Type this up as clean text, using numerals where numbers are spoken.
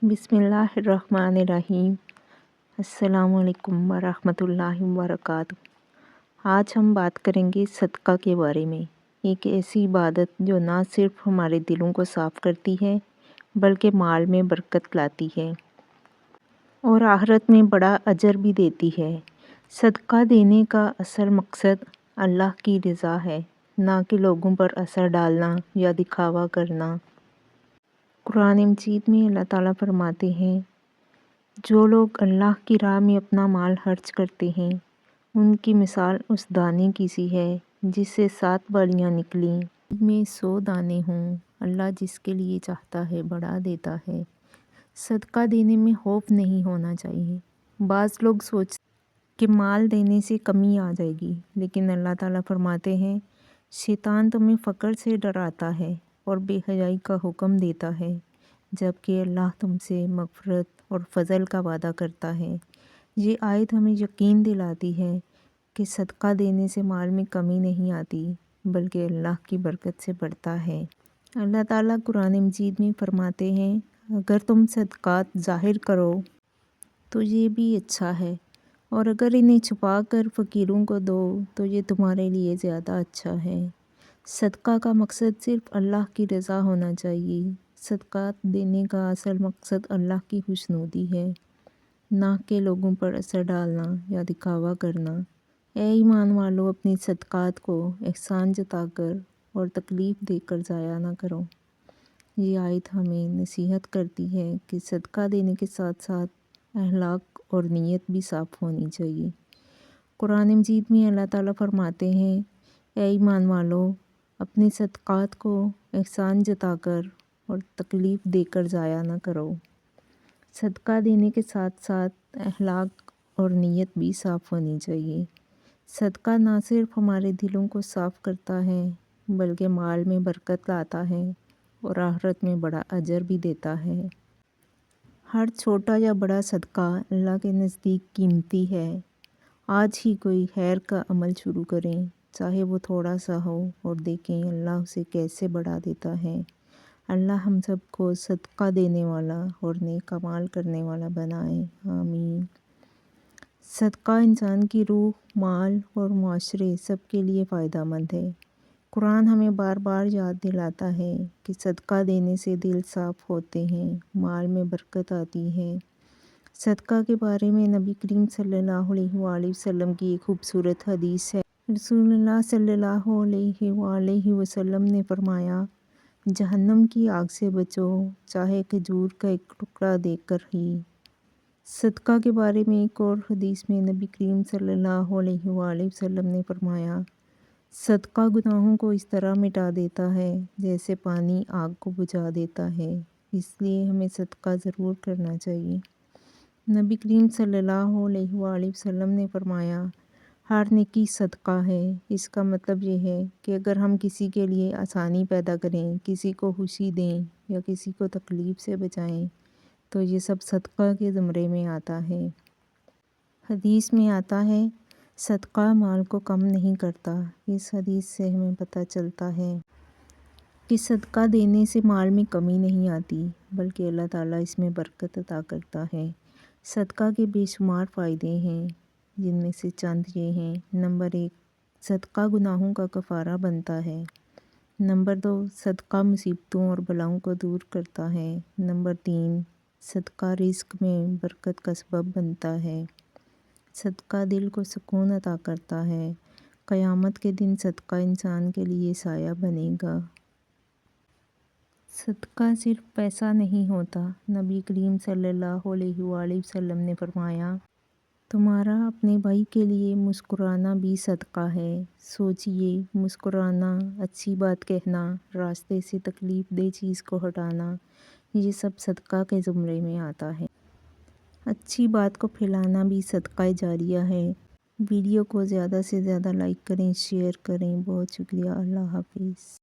بسم اللہ الرحمن الرحیم۔ السلام علیکم ورحمۃ اللہ وبرکاتہ۔ آج ہم بات کریں گے صدقہ کے بارے میں، ایک ایسی عبادت جو نہ صرف ہمارے دلوں کو صاف کرتی ہے بلکہ مال میں برکت لاتی ہے اور آخرت میں بڑا اجر بھی دیتی ہے۔ صدقہ دینے کا اصل مقصد اللہ کی رضا ہے، نہ کہ لوگوں پر اثر ڈالنا یا دکھاوا کرنا۔ قرآن مجید میں اللہ تعالیٰ فرماتے ہیں، جو لوگ اللہ کی راہ میں اپنا مال خرچ کرتے ہیں ان کی مثال اس دانے کی سی ہے جس سے 7 بالیاں نکلیں، ان میں 100 دانے ہوں۔ اللہ جس کے لیے چاہتا ہے بڑھا دیتا ہے۔ صدقہ دینے میں خوف نہیں ہونا چاہیے۔ بعض لوگ سوچتے کہ مال دینے سے کمی آ جائے گی، لیکن اللہ تعالیٰ فرماتے ہیں، شیطان تمہیں فقر سے ڈراتا ہے اور بے حیائی کا حکم دیتا ہے، جبکہ اللہ تم سے مغفرت اور فضل کا وعدہ کرتا ہے۔ یہ آیت ہمیں یقین دلاتی ہے کہ صدقہ دینے سے مال میں کمی نہیں آتی بلکہ اللہ کی برکت سے بڑھتا ہے۔ اللہ تعالیٰ قرآن مجید میں فرماتے ہیں، اگر تم صدقات ظاہر کرو تو یہ بھی اچھا ہے، اور اگر انہیں چھپا کر فقیروں کو دو تو یہ تمہارے لیے زیادہ اچھا ہے۔ صدقہ کا مقصد صرف اللہ کی رضا ہونا چاہیے۔ صدقات دینے کا اصل مقصد اللہ کی خوشنودی ہے، نہ کہ لوگوں پر اثر ڈالنا یا دکھاوا کرنا۔ اے ایمان والو، اپنی صدقات کو احسان جتا کر اور تکلیف دے کر ضائع نہ کرو۔ یہ آیت ہمیں نصیحت کرتی ہے کہ صدقہ دینے کے ساتھ ساتھ اخلاق اور نیت بھی صاف ہونی چاہیے۔ قرآن مجید میں اللہ تعالیٰ فرماتے ہیں، اے ایمان والو، اپنے صدقات کو احسان جتا کر اور تکلیف دے کر ضائع نہ کرو۔ صدقہ دینے کے ساتھ ساتھ اخلاق اور نیت بھی صاف ہونی چاہیے۔ صدقہ نہ صرف ہمارے دلوں کو صاف کرتا ہے بلکہ مال میں برکت لاتا ہے اور آخرت میں بڑا اجر بھی دیتا ہے۔ ہر چھوٹا یا بڑا صدقہ اللہ کے نزدیک قیمتی ہے۔ آج ہی کوئی خیر کا عمل شروع کریں، چاہے وہ تھوڑا سا ہو، اور دیکھیں اللہ اسے کیسے بڑھا دیتا ہے۔ اللہ ہم سب کو صدقہ دینے والا اور نیک اعمال کرنے والا بنائے، آمین۔ صدقہ انسان کی روح، مال اور معاشرے سب کے لیے فائدہ مند ہے۔ قرآن ہمیں بار بار یاد دلاتا ہے کہ صدقہ دینے سے دل صاف ہوتے ہیں، مال میں برکت آتی ہے۔ صدقہ کے بارے میں نبی کریم صلی اللہ علیہ وآلہ وسلم کی ایک خوبصورت حدیث ہے۔ رسول اللہ صلی اللہ علیہ وآلہ وسلم نے فرمایا، جہنم کی آگ سے بچو، چاہے کھجور کا ایک ٹکڑا دے کر ہی۔ صدقہ کے بارے میں ایک اور حدیث میں نبی کریم صلی اللہ علیہ وآلہ وسلم نے فرمایا، صدقہ گناہوں کو اس طرح مٹا دیتا ہے جیسے پانی آگ کو بجھا دیتا ہے، اس لیے ہمیں صدقہ ضرور کرنا چاہیے۔ نبی کریم صلی اللہ علیہ وآلہ وسلم نے فرمایا، ہر نیکی صدقہ ہے۔ اس کا مطلب یہ ہے کہ اگر ہم کسی کے لیے آسانی پیدا کریں، کسی کو خوشی دیں یا کسی کو تکلیف سے بچائیں تو یہ سب صدقہ کے زمرے میں آتا ہے۔ حدیث میں آتا ہے، صدقہ مال کو کم نہیں کرتا۔ اس حدیث سے ہمیں پتہ چلتا ہے کہ صدقہ دینے سے مال میں کمی نہیں آتی بلکہ اللہ تعالیٰ اس میں برکت عطا کرتا ہے۔ صدقہ کے بے شمار فائدے ہیں، جن میں سے چند یہ ہیں۔ نمبر 1، صدقہ گناہوں کا کفارہ بنتا ہے۔ نمبر 2، صدقہ مصیبتوں اور بلاؤں کو دور کرتا ہے۔ نمبر 3، صدقہ رزق میں برکت کا سبب بنتا ہے۔ صدقہ دل کو سکون عطا کرتا ہے۔ قیامت کے دن صدقہ انسان کے لیے سایہ بنے گا۔ صدقہ صرف پیسہ نہیں ہوتا۔ نبی کریم صلی اللہ علیہ وآلہ وسلم نے فرمایا، تمہارا اپنے بھائی کے لیے مسکرانا بھی صدقہ ہے۔ سوچئے، مسکرانا، اچھی بات کہنا، راستے سے تکلیف دہ چیز کو ہٹانا، یہ سب صدقہ کے زمرے میں آتا ہے۔ اچھی بات کو پھیلانا بھی صدقہ جاریہ ہے۔ ویڈیو کو زیادہ سے زیادہ لائک کریں، شیئر کریں۔ بہت شکریہ۔ اللہ حافظ۔